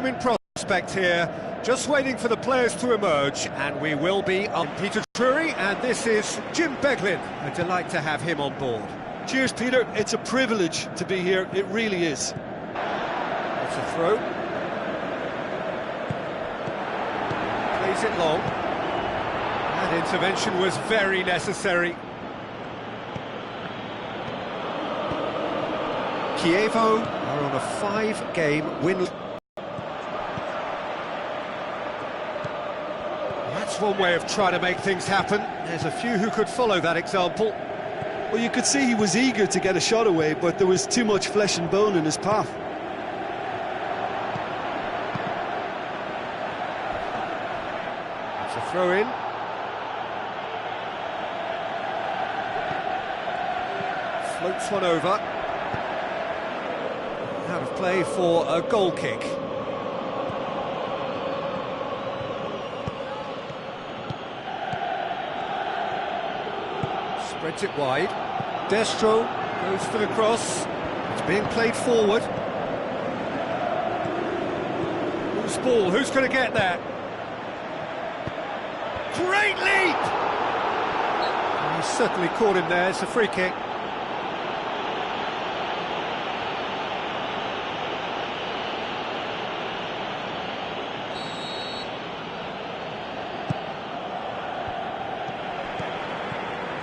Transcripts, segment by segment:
in prospect here, just waiting for the players to emerge, and we will be on Peter Drury, and this is Jim Beglin. A delight to have him on board. Cheers, Peter. It's a privilege to be here. It really is. It's a throw. Plays it long. That intervention was very necessary. Chievo are on a 5-game win. That's one way of trying to make things happen. There's a few who could follow that example. Well, you could see he was eager to get a shot away, but there was too much flesh and bone in his path. It's a throw-in. Floats one over. Out of play for a goal kick. Spreads it wide. Destro goes for the cross. It's being played forward. Loose ball, who's going to get that? Great leap! And he's certainly caught him there, it's a free kick.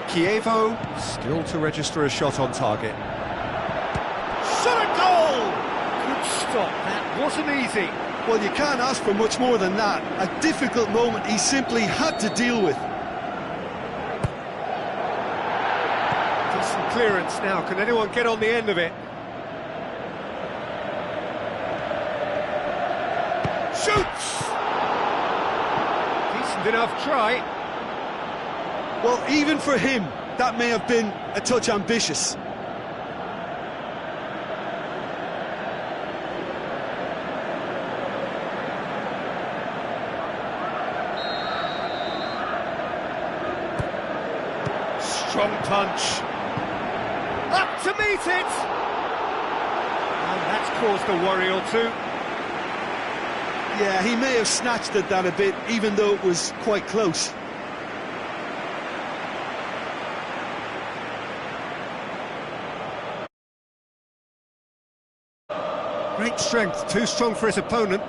Chievo still to register a shot on target. Shot a goal! Good stop, that wasn't easy. Well, you can't ask for much more than that. A difficult moment he simply had to deal with. Decent clearance now, can anyone get on the end of it? Shoots! Decent enough try. Well, even for him, that may have been a touch ambitious. Strong punch. Up to meet it! And that's caused a worry or two. Yeah, he may have snatched at that a bit, even though it was quite close. Great strength, too strong for his opponent.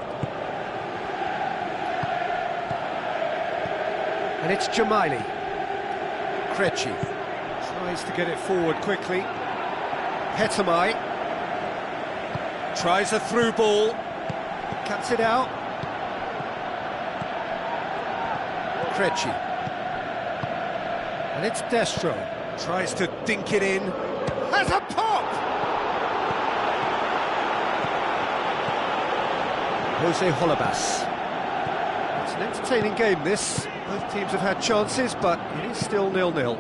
And it's Jamaili. Krejci tries to get it forward quickly. Hetemai tries a through ball, cuts it out. Krejci. And it's Destro. Tries to dink it in. Has a pop! Jose Holebas. It's an entertaining game, this. Both teams have had chances, but it is still 0-0.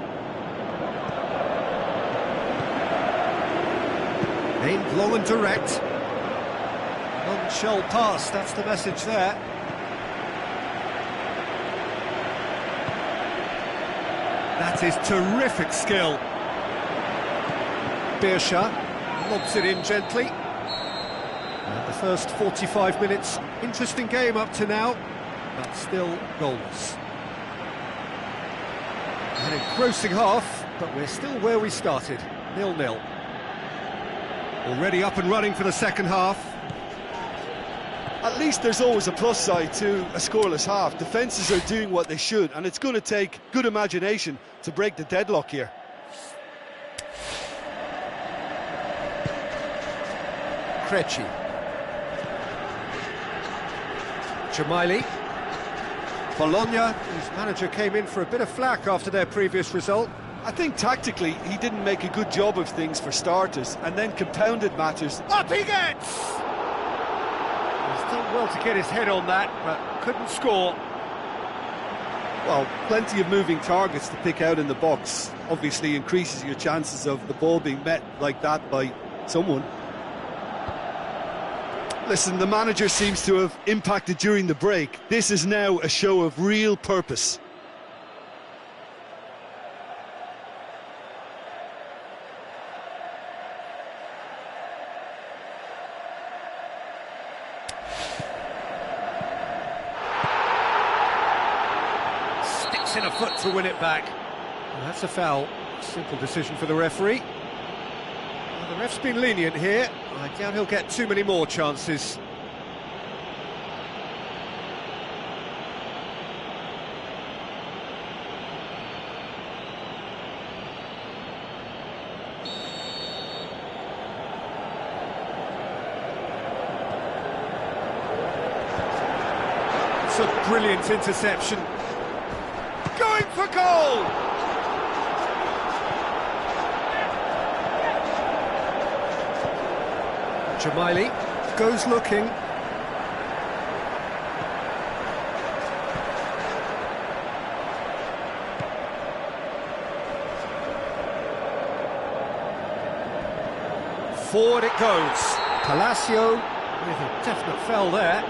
Aimed long and direct. None shall pass, that's the message there. That is terrific skill. Beersha lobs it in gently. And the first 45 minutes, interesting game up to now, but still goalless. An engrossing half, but we're still where we started, 0-0. Already up and running for the second half. At least there's always a plus side to a scoreless half. Defences are doing what they should, and it's going to take good imagination to break the deadlock here. Krejci. Jamaili. Bologna, whose manager came in for a bit of flack after their previous result. I think tactically he didn't make a good job of things for starters, and then compounded matters. Up he gets! He's done well to get his head on that, but couldn't score. Well, plenty of moving targets to pick out in the box. Obviously increases your chances of the ball being met like that by someone. Listen, the manager seems to have impacted during the break. This is now a show of real purpose. missing a foot to win it back. Well, that's a foul. Simple decision for the referee. Well, the ref's been lenient here. I doubt he'll get too many more chances. It's a brilliant interception. Going for goal! Jamaili goes looking. Forward it goes. Palacio with a definite foul there.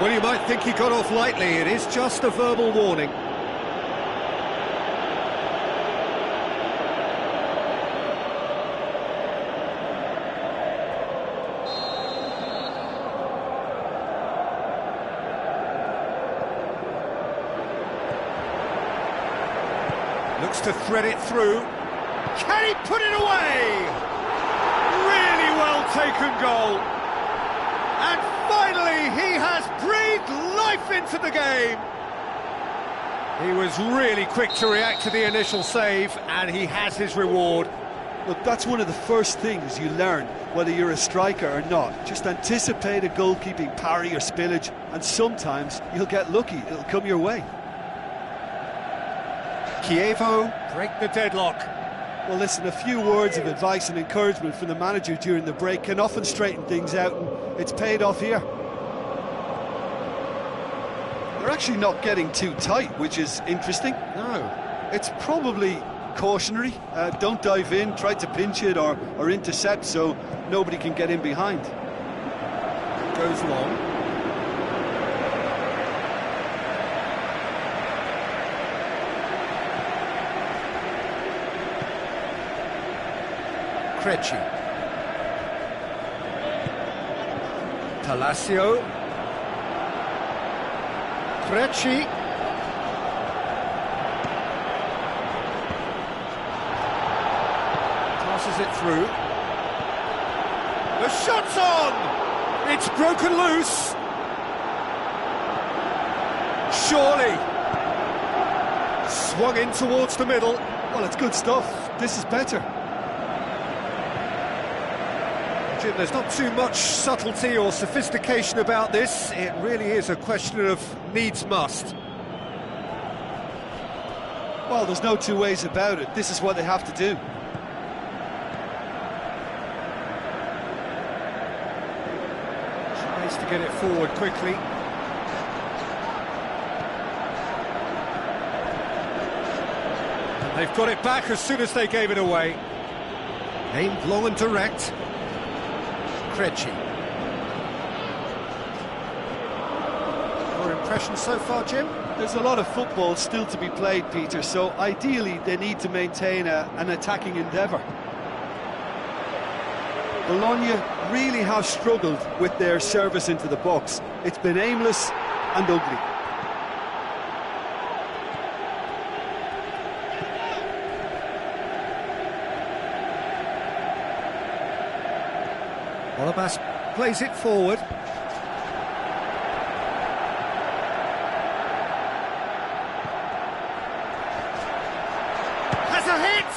Well, you might think he got off lightly. It is just a verbal warning. Looks to thread it through. Can he put it away? Really well taken goal. And finally, he has breathed life into the game. He was really quick to react to the initial save, and he has his reward. Look, that's one of the first things you learn, whether you're a striker or not. Just anticipate a goalkeeping parry or spillage, and sometimes you'll get lucky. It'll come your way. Chievo break the deadlock. Well, listen, a few words of advice and encouragement from the manager during the break can often straighten things out, and it's paid off here. They're actually not getting too tight, which is interesting. No. It's probably cautionary. Don't dive in, try to pinch it or intercept so nobody can get in behind. Goes long. Krejci. Palacio. Krejci. Passes it through. The shot's on! It's broken loose. Surely. Swung in towards the middle. Well, it's good stuff. This is better. Jim, there's not too much subtlety or sophistication about this. It really is a question of needs must. Well, there's no two ways about it. This is what they have to do. Tries to get it forward quickly. And they've got it back as soon as they gave it away. Aimed long and direct. Krejci. Your impression so far, Jim? There's a lot of football still to be played, Peter, so ideally they need to maintain an attacking endeavour. Bologna really have struggled with their service into the box. It's been aimless and ugly. Wallabass plays it forward. Has a hit!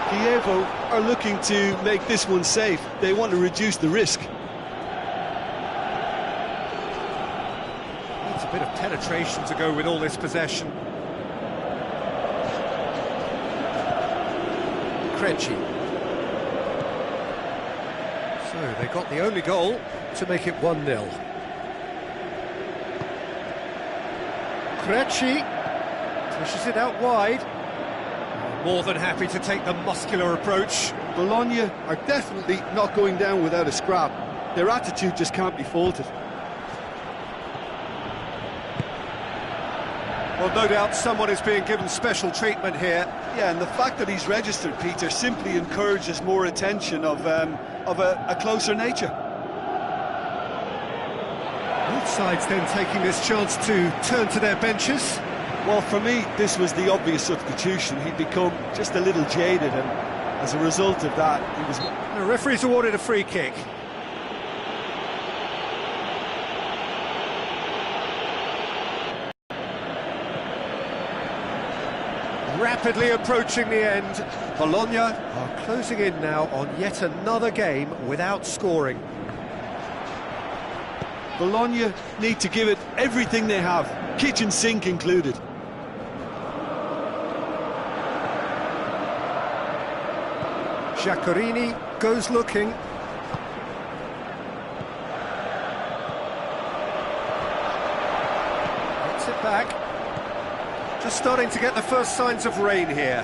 Chievo are looking to make this one safe. They want to reduce the risk. Needs a bit of penetration to go with all this possession. Krejci. So they got the only goal to make it 1-0. Krejci pushes it out wide. More than happy to take the muscular approach. Bologna are definitely not going down without a scrap. Their attitude just can't be faulted. Well, no doubt someone is being given special treatment here. Yeah, and the fact that he's registered, Peter, simply encourages more attention of a closer nature. Good sides then taking this chance to turn to their benches? Well, for me, this was the obvious substitution. He'd become just a little jaded, and as a result of that, he was... The referee's awarded a free kick. Rapidly approaching the end. Bologna are closing in now on yet another game without scoring. Bologna need to give it everything they have, kitchen sink included. Giaccherini goes looking. Gets it back. Just starting to get the first signs of rain here.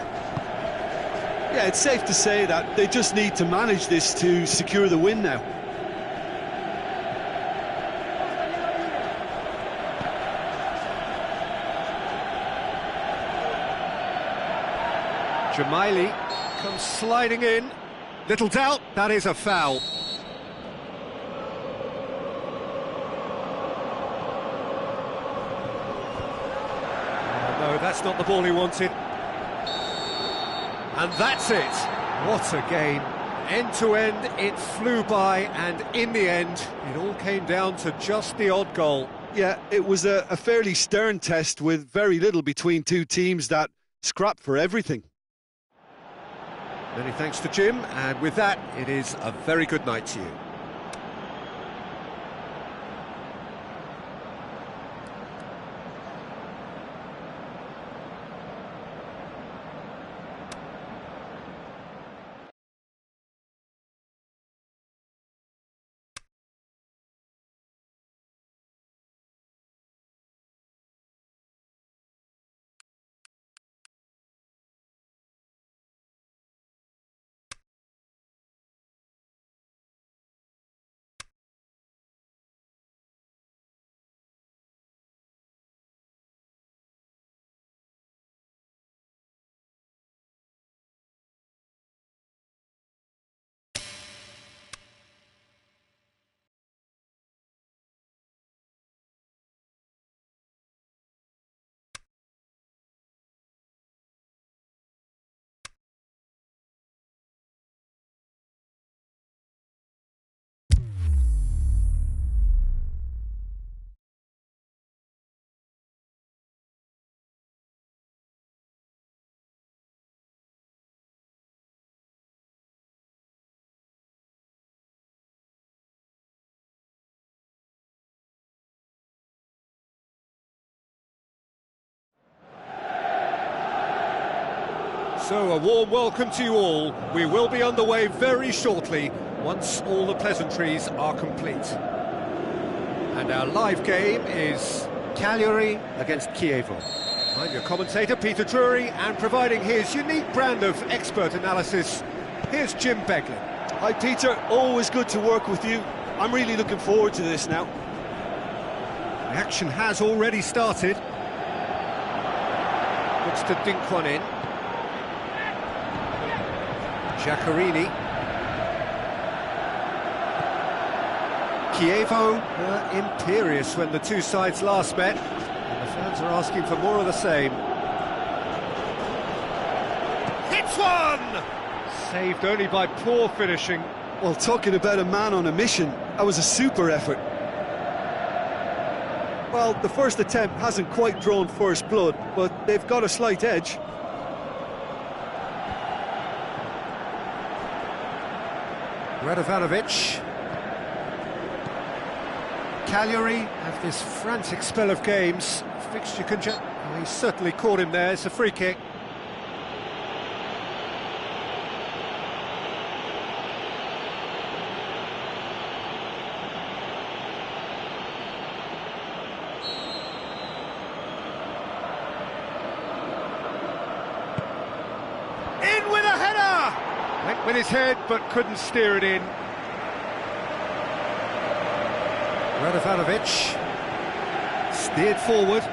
Yeah, it's safe to say that they just need to manage this to secure the win now. Jamaili comes sliding in. Little doubt, that is a foul. Oh, no, that's not the ball he wanted. And that's it. What a game. End to end, it flew by, and in the end, it all came down to just the odd goal. Yeah, it was a fairly stern test with very little between two teams that scrapped for everything. Many thanks to Jim, and with that, it is a very good night to you. So, a warm welcome to you all. We will be underway very shortly, once all the pleasantries are complete. And our live game is Cagliari against Chievo. I'm your commentator, Peter Drury, and providing his unique brand of expert analysis, here's Jim Beglin. Hi Peter, always good to work with you. I'm really looking forward to this now. The action has already started. Looks to dink one in. Giaccherini. Chievo were imperious when the two sides last met, and the fans are asking for more of the same. Hits one! Saved only by poor finishing. Well, talking about a man on a mission, that was a super effort. Well, the first attempt hasn't quite drawn first blood, but they've got a slight edge. Radovanovic. Cagliari have this frantic spell of games. Fixture oh, he certainly caught him there. It's a free kick. In with a header! Went with his head, but couldn't steer it in. Radovanovic steered forward.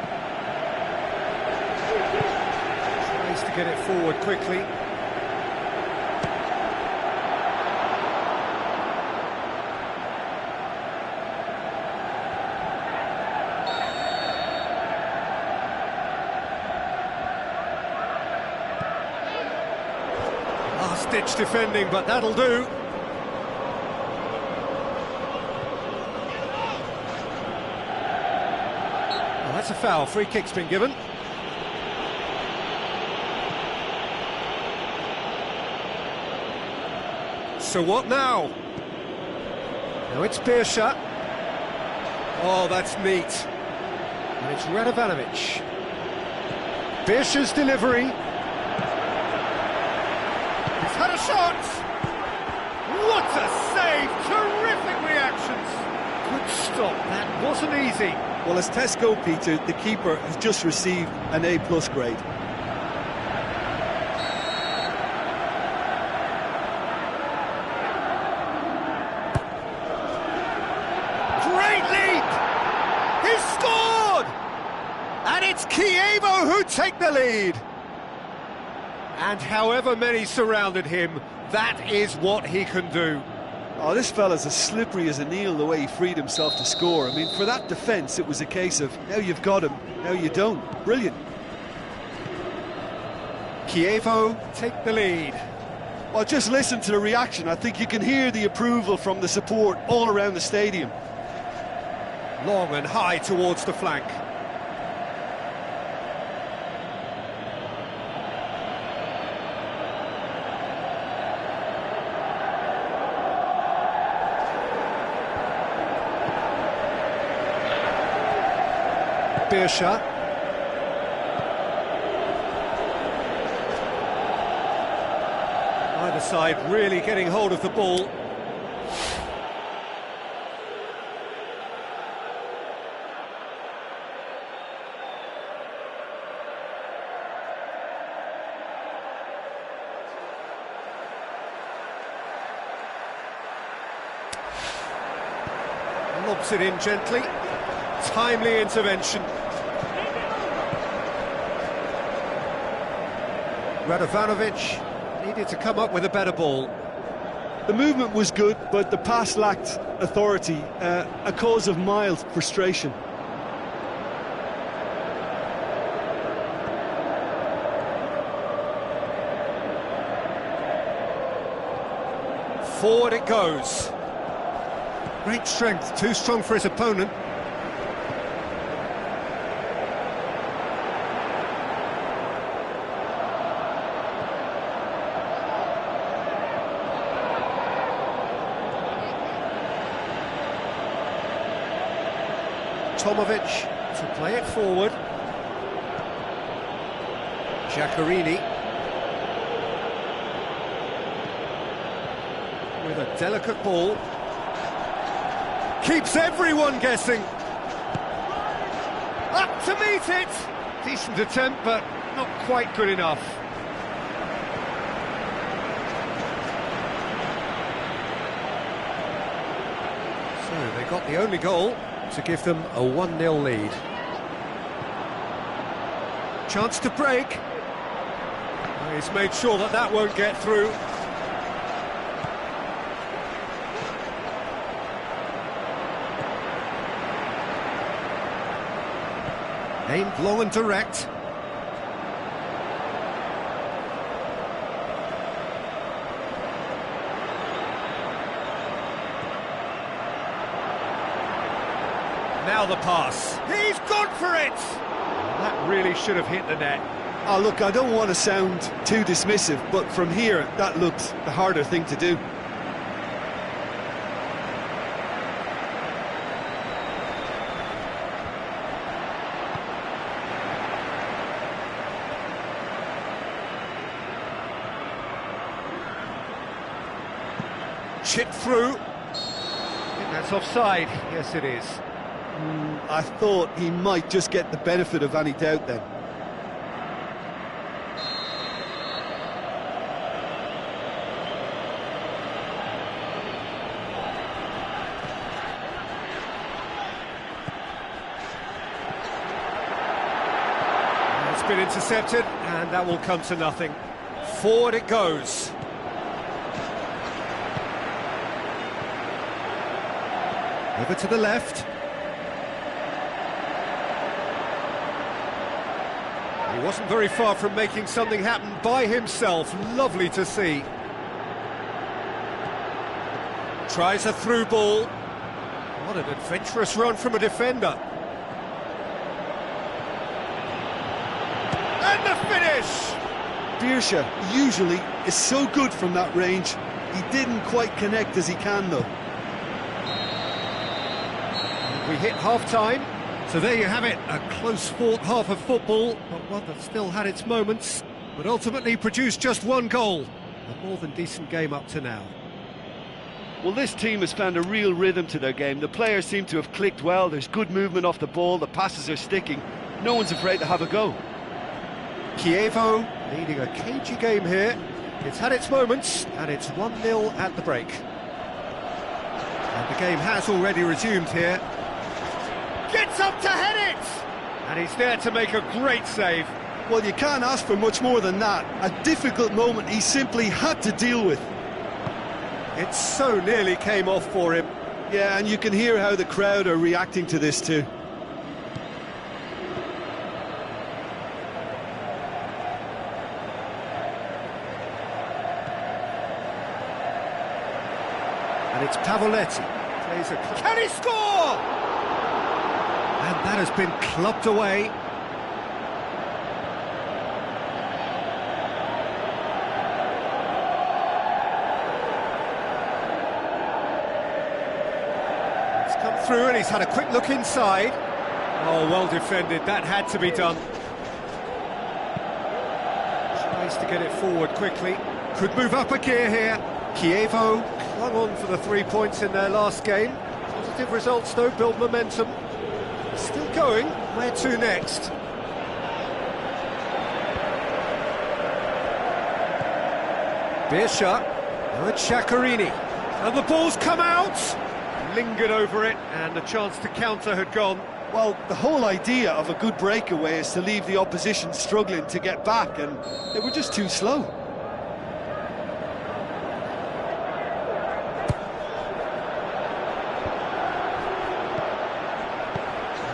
Tries to get it forward quickly. last-ditch defending, but that'll do. Well, that's a foul. Free kick's been given. So what now? Now it's Birsha. Oh, that's neat. And it's Radovanovic. Birsha's delivery. He's had a shot! What a save! Terrific reactions! Good stop, that wasn't easy. Well, as tests go, Peter, the keeper has just received an A+ grade. Great leap! He's scored! And it's Chievo who take the lead. And however many surrounded him, that is what he can do. Oh, this fella's as slippery as a needle the way he freed himself to score. I mean, for that defence, it was a case of, now you've got him, now you don't. Brilliant. Chievo take the lead. Well, just listen to the reaction. I think you can hear the approval from the support all around the stadium. Long and high towards the flank. Birsha. Either side really getting hold of the ball. Lobs it in gently. Timely intervention. Radovanovic needed to come up with a better ball. The movement was good, but the pass lacked authority, a cause of mild frustration. Forward it goes. Great strength, too strong for his opponent. Tomovic to play it forward. Giaccherini with a delicate ball. Keeps everyone guessing. Up to meet it. Decent attempt, but not quite good enough. So they got the only goal to give them a 1-0 lead. Chance to break. He's made sure that that won't get through. Aimed low and direct. Now the pass. He's gone for it! That really should have hit the net. Oh, look, I don't want to sound too dismissive, but from here, that looked the harder thing to do. Chip through. I think that's offside. Yes, it is. I thought he might just get the benefit of any doubt then. It's been intercepted, and that will come to nothing. Forward it goes. Over to the left. He wasn't very far from making something happen by himself. Lovely to see. Tries a through ball. What an adventurous run from a defender. And the finish! Beersha usually is so good from that range. He didn't quite connect as he can, though. We hit half-time, so there you have it, a close-fought half of football, but one that still had its moments, but ultimately produced just one goal. A more than decent game up to now. Well, this team has found a real rhythm to their game. The players seem to have clicked well. There's good movement off the ball, the passes are sticking. No one's afraid to have a go. Chievo leading a cagey game here. It's had its moments, and it's 1-0 at the break. And the game has already resumed here. Gets up to head it! And he's there to make a great save. Well, you can't ask for much more than that. A difficult moment he simply had to deal with. It so nearly came off for him. Yeah, and you can hear how the crowd are reacting to this too. And it's Pavoletti. Can he score? And that has been clubbed away. It's come through and he's had a quick look inside. Oh, well defended. That had to be done. Tries to get it forward quickly. Could move up a gear here. Chievo clung on for the 3 points in their last game. Positive results though, build momentum. Still going, where to next? Beersha, now it's Sciaccherini. And the ball's come out! Lingered over it, and the chance to counter had gone. Well, the whole idea of a good breakaway is to leave the opposition struggling to get back, and they were just too slow.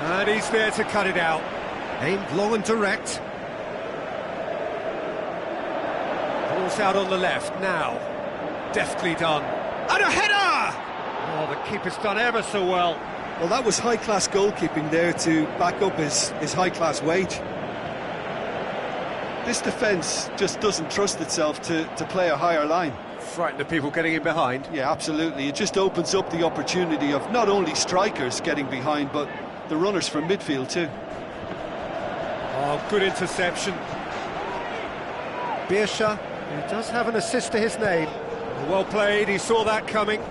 And he's there to cut it out. Aimed long and direct. Ball's out on the left now. Deftly done. And a header! Oh, the keeper's done ever so well. Well, that was high-class goalkeeping there to back up his high-class wage. This defence just doesn't trust itself to play a higher line. Frighten the people getting in behind. Yeah, absolutely. It just opens up the opportunity of not only strikers getting behind, but the runners from midfield too. Oh, good interception. Beersha, who does have an assist to his name. Well played, he saw that coming.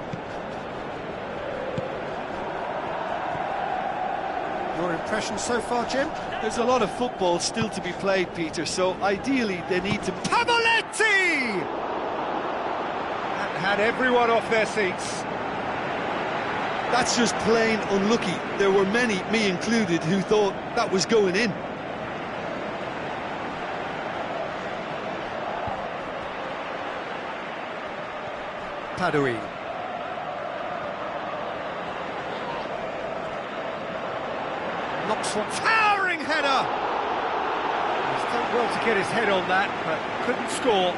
Your impression so far, Jim? There's a lot of football still to be played, Peter, so ideally they need to... Pavoletti! That had everyone off their seats. That's just plain unlucky. There were many, me included, who thought that was going in. Padoue. Knocks one, towering header! He's done well to get his head on that, but couldn't score.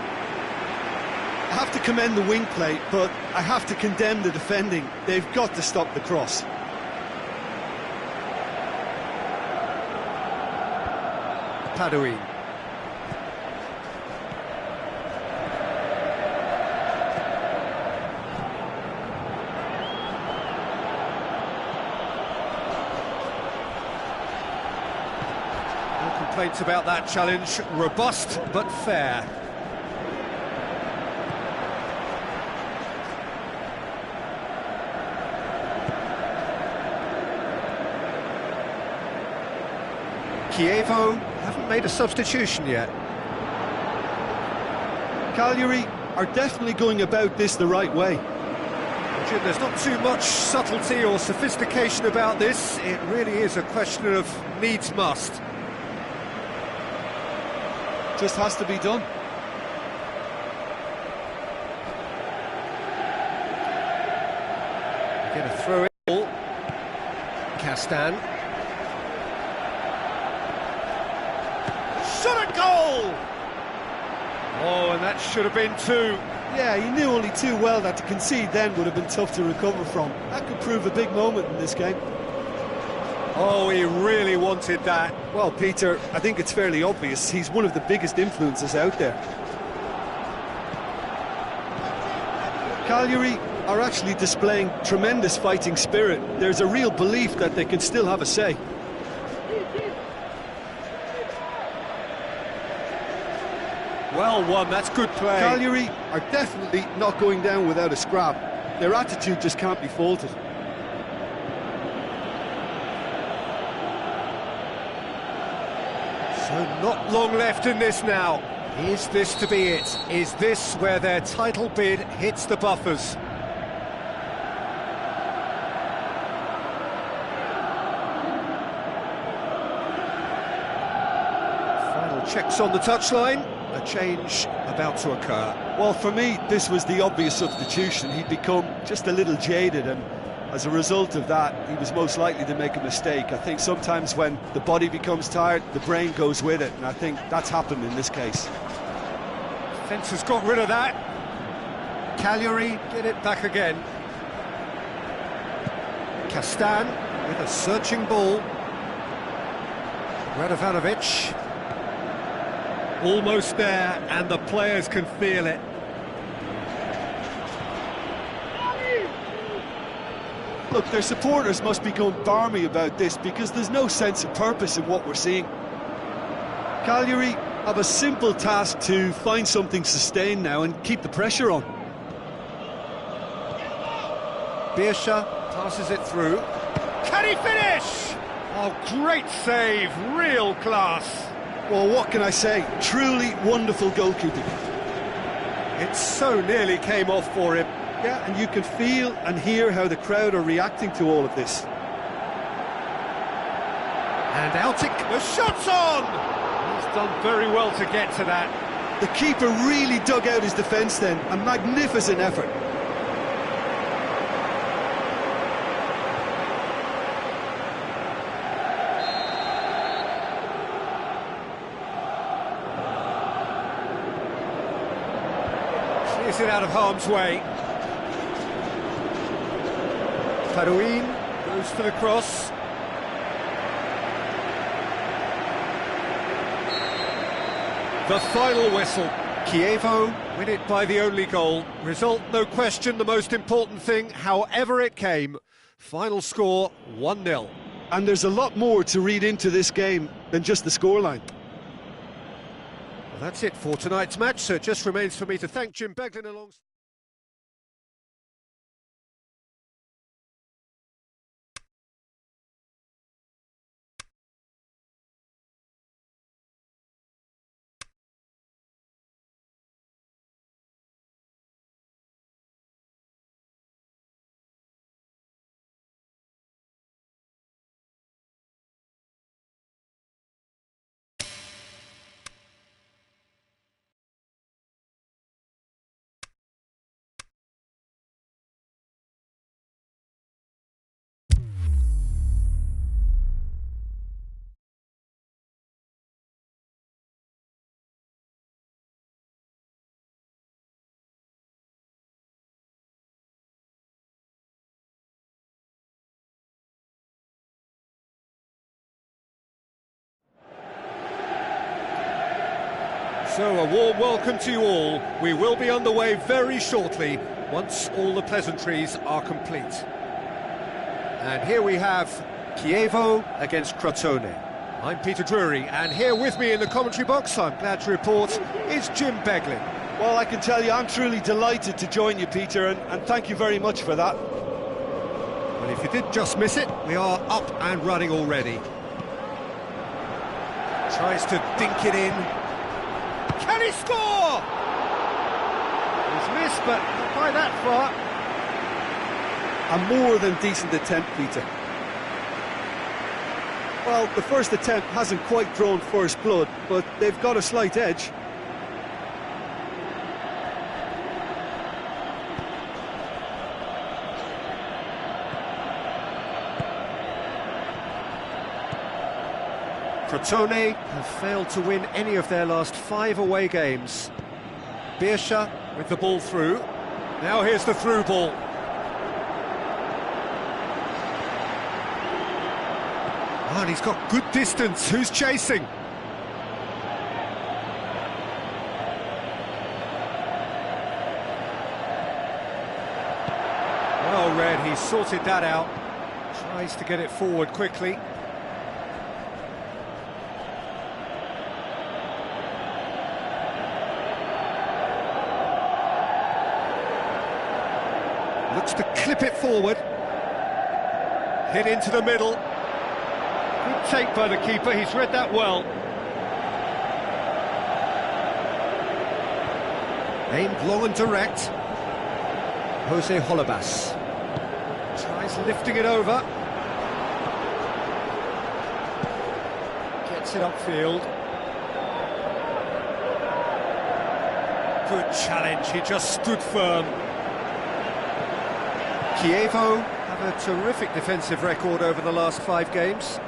I have to commend the wing play, but I have to condemn the defending. They've got to stop the cross. Padoue. No complaints about that challenge. Robust but fair. Chievo haven't made a substitution yet. Cagliari are definitely going about this the right way. Jim, there's not too much subtlety or sophistication about this. It really is a question of needs must. Just has to be done. Get a throw in ball. Castan. Shot a goal! Oh, and that should have been two. Yeah, he knew only too well that to concede then would have been tough to recover from. That could prove a big moment in this game. Oh, he really wanted that. Well, Peter, I think it's fairly obvious he's one of the biggest influences out there. Cagliari are actually displaying tremendous fighting spirit. There's a real belief that they can still have a say. Well won, that's good play. Cagliari are definitely not going down without a scrap. Their attitude just can't be faulted. So not long left in this now. Is this to be it? Is this where their title bid hits the buffers? Final checks on the touchline. A change about to occur. Well, for me, this was the obvious substitution. He'd become just a little jaded, and as a result of that, he was most likely to make a mistake. I think sometimes when the body becomes tired, the brain goes with it, and I think that's happened in this case. Defence has got rid of that. Cagliari get it back again. Castan with a searching ball. Radovanovic. Almost there, and the players can feel it. Look, their supporters must be going barmy about this because there's no sense of purpose in what we're seeing. Cagliari have a simple task to find something sustained now and keep the pressure on. Birsha passes it through. Can he finish? Oh, great save, real class. Well, what can I say? Truly wonderful goalkeeping. It so nearly came off for him. Yeah, and you can feel and hear how the crowd are reacting to all of this. And out it... The shot's on! He's done very well to get to that. The keeper really dug out his defence then. A magnificent effort. Clears it out of harm's way. Paruin goes for the cross. The final whistle. Chievo win it by the only goal. Result, no question, the most important thing, however it came. Final score, 1-0. And there's a lot more to read into this game than just the scoreline. Well, that's it for tonight's match, so it just remains for me to thank Jim Beglin alongside... So, a warm welcome to you all. We will be on the way very shortly, once all the pleasantries are complete. And here we have Chievo against Crotone. I'm Peter Drury, and here with me in the commentary box, I'm glad to report, is Jim Beglin. Well, I can tell you, I'm truly delighted to join you, Peter, and thank you very much for that. Well, if you did just miss it, we are up and running already. Tries to dink it in. Can he score? He's missed, but not by that far. A more than decent attempt, Peter. Well, the first attempt hasn't quite drawn first blood, but they've got a slight edge. Crotone have failed to win any of their last 5 away games. Birsha with the ball through. Now here's the through ball. Oh, and he's got good distance. Who's chasing? Well read, he sorted that out. Tries to get it forward quickly. Looks to clip it forward. Hit into the middle. Good take by the keeper, he's read that well. Aimed long and direct. Jose Holebas. Tries lifting it over. Gets it upfield. Good challenge, he just stood firm. Chievo have a terrific defensive record over the last 5 games.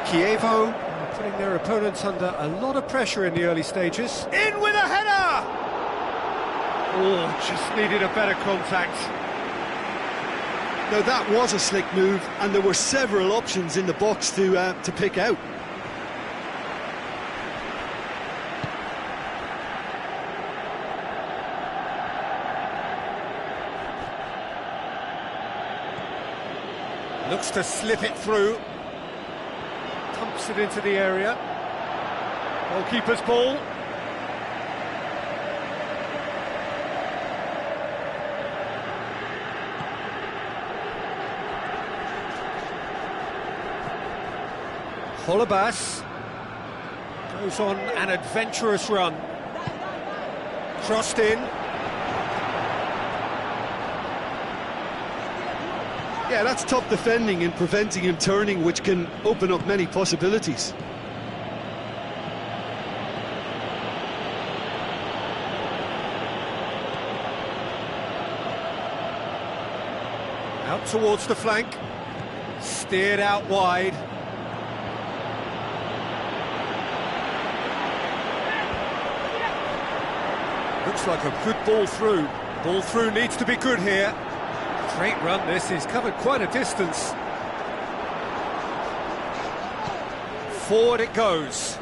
Chievo putting their opponents under a lot of pressure in the early stages. In with a header! Oh, just needed a better contact. Now that was a slick move, and there were several options in the box to pick out. Looks to slip it through. Pumps it into the area. Goalkeeper's ball. Holebas goes on an adventurous run. Crossed in. Yeah, that's top defending and preventing him turning, which can open up many possibilities. Out towards the flank. Steered out wide. Looks like a good ball through. Ball through needs to be good here. Great run this, he's covered quite a distance. Forward it goes.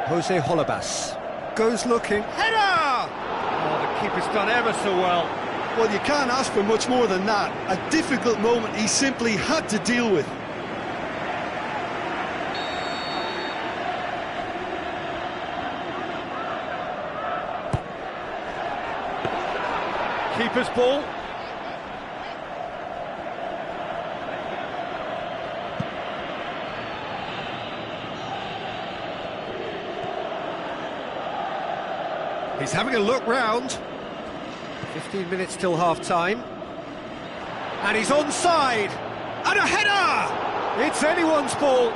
Jose Holebas goes looking. Header! Oh, the keeper's done ever so well. Well, you can't ask for much more than that. A difficult moment he simply had to deal with. Keeper's ball. He's having a look round. 15 minutes till half-time. And he's onside. And a header! It's anyone's ball.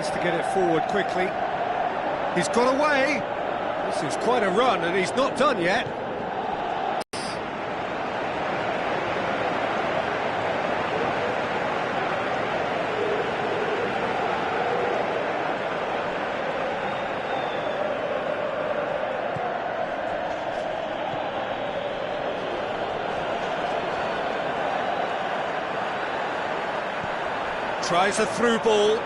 To get it forward quickly. He's got away. This is quite a run, and he's not done yet. Tries a through ball.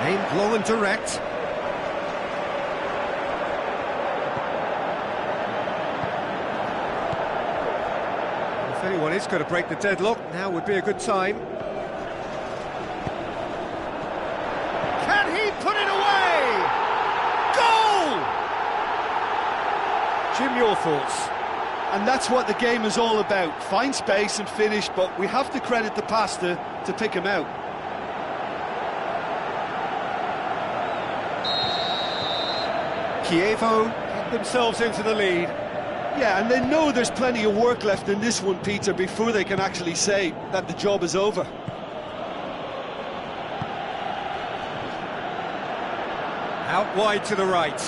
Aimed long and direct. If anyone is going to break the deadlock, now would be a good time. Can he put it away? Goal! Jim, your thoughts? And that's what the game is all about. Find space and finish, but we have to credit the pass to pick him out. Chievo get themselves into the lead. Yeah, and they know there's plenty of work left in this one, Peter, before they can actually say that the job is over. Out wide to the right.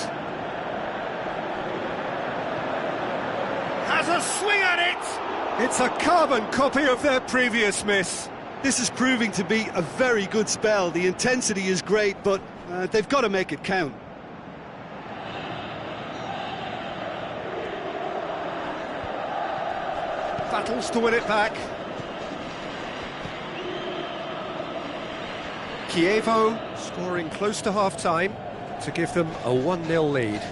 Has a swing at it! It's a carbon copy of their previous miss. This is proving to be a very good spell. The intensity is great, but they've got to make it count. Battles to win it back. Chievo scoring close to half-time to give them a 1-0 lead.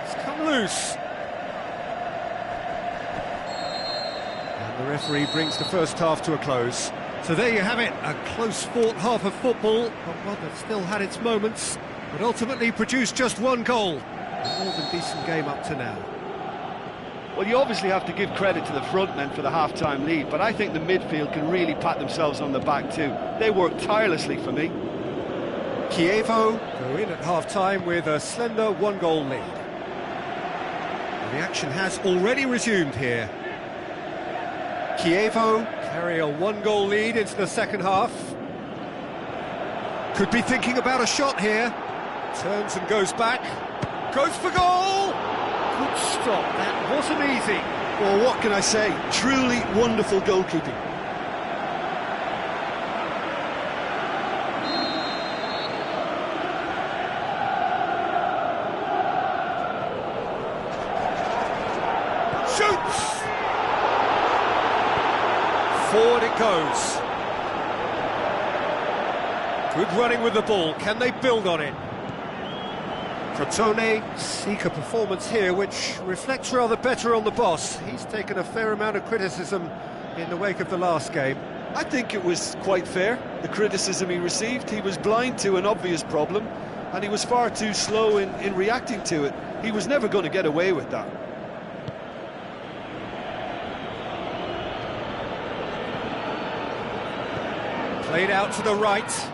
It's come loose. And the referee brings the first half to a close. So there you have it, a close-fought half of football, but one that still had its moments, but ultimately produced just one goal. A more than decent game up to now. Well, you obviously have to give credit to the front men for the half-time lead, but I think the midfield can really pat themselves on the back too. They worked tirelessly for me. Chievo go in at half-time with a slender 1-goal lead. And the action has already resumed here. Chievo carry a 1-goal lead into the second half. Could be thinking about a shot here. Turns and goes back. Goes for goal! Good stop, that wasn't easy. Well, what can I say? Truly wonderful goalkeeping. Shoots! Forward it goes. Good running with the ball, can they build on it? Crotone seek a performance here which reflects rather better on the boss. He's taken a fair amount of criticism in the wake of the last game. I think it was quite fair, the criticism he received. He was blind to an obvious problem, and he was far too slow in reacting to it. He was never going to get away with that. Played out to the right.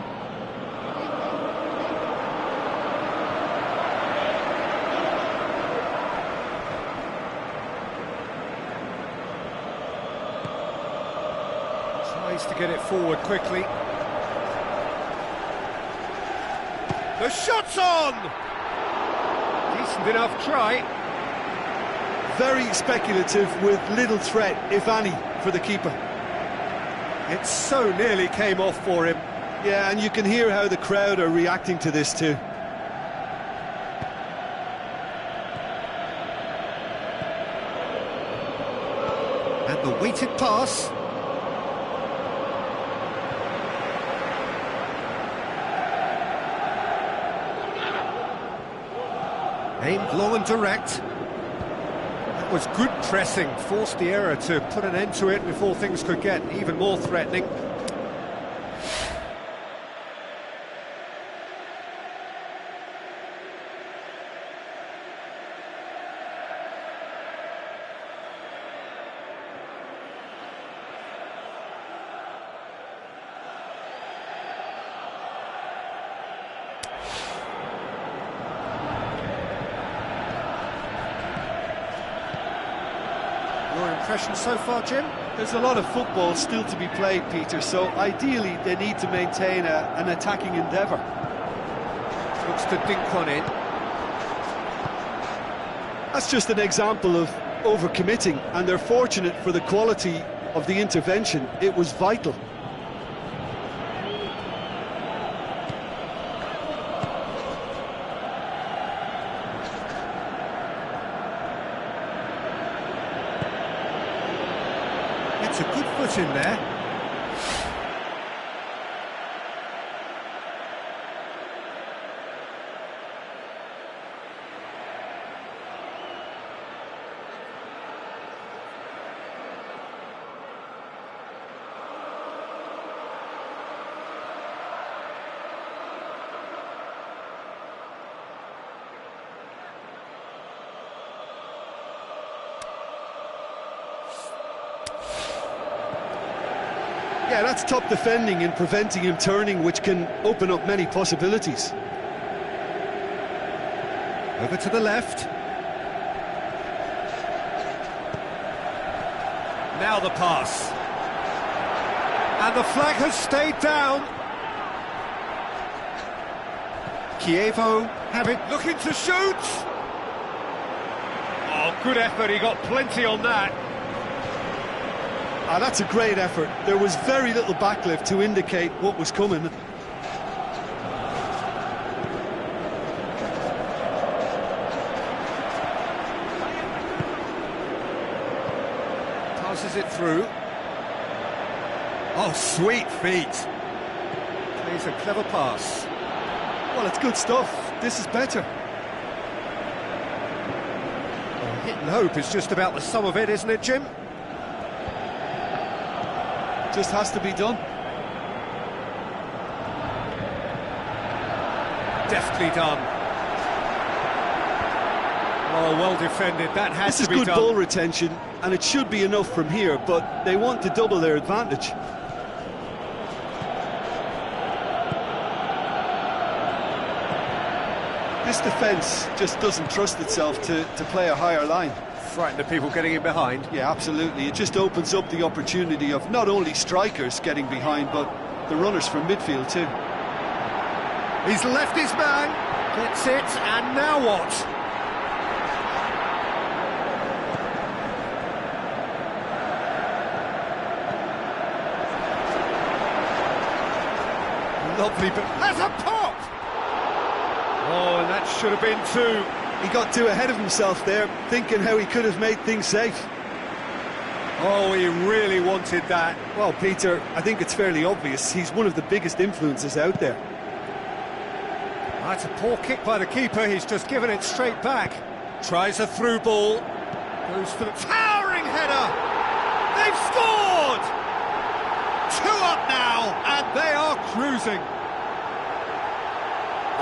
Tries to get it forward quickly. The shot's on! Decent enough try. Very speculative with little threat, if any, for the keeper. It so nearly came off for him. Yeah, and you can hear how the crowd are reacting to this too. And the weighted pass. Aimed low and direct. That was good pressing, forced the error to put an end to it before things could get even more threatening. Your impression so far, Jim? There's a lot of football still to be played, Peter, so ideally they need to maintain an attacking endeavour. Looks to dink one in. That's just an example of overcommitting, and they're fortunate for the quality of the intervention. It was vital. It's a good foot in there. Yeah, that's top defending and preventing him turning, which can open up many possibilities. Over to the left. Now the pass. And the flag has stayed down. Chievo have it, looking to shoot. Oh, good effort, he got plenty on that. Ah, that's a great effort. There was very little backlift to indicate what was coming. Passes it through. Oh, sweet feet. Plays a clever pass. Well, it's good stuff. This is better. Hit and hope is just about the sum of it, isn't it, Jim? Just has to be done. Deftly done. Oh, well defended. That has to be done. This is good ball retention, and it should be enough from here, but they want to double their advantage. This defence just doesn't trust itself to play a higher line. Frighten the people getting in behind. Yeah, absolutely. It just opens up the opportunity of not only strikers getting behind, but the runners from midfield too. He's left his man, gets it, and now what? Lovely, but has a pop! Oh, and that should have been two. He got too ahead of himself there, thinking how he could have made things safe. Oh, he really wanted that. Well, Peter, I think it's fairly obvious. He's one of the biggest influences out there. That's a poor kick by the keeper. He's just given it straight back. Tries a through ball. Goes for the towering header. They've scored! 2 up now, and they are cruising.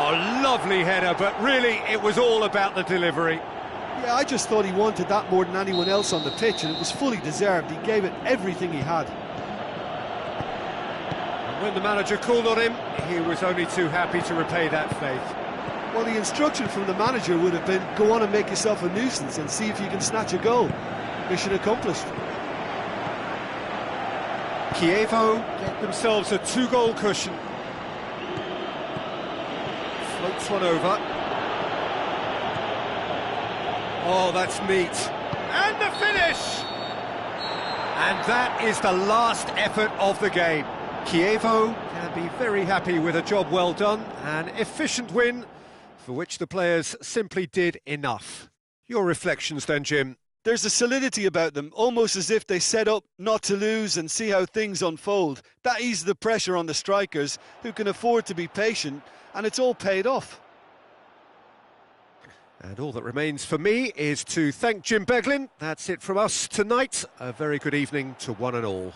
Oh, lovely header, but really it was all about the delivery. Yeah, I just thought he wanted that more than anyone else on the pitch, and it was fully deserved. He gave it everything he had. And when the manager called on him, he was only too happy to repay that faith. Well, the instruction from the manager would have been, go on and make yourself a nuisance and see if you can snatch a goal. Mission accomplished. Chievo get themselves a 2-goal cushion. Floats one over. Oh, that's neat. And the finish! And that is the last effort of the game. Chievo can be very happy with a job well done, an efficient win for which the players simply did enough. Your reflections then, Jim? There's a solidity about them, almost as if they set up not to lose and see how things unfold. That eases the pressure on the strikers, who can afford to be patient, and it's all paid off. And all that remains for me is to thank Jim Beglin. That's it from us tonight. A very good evening to one and all.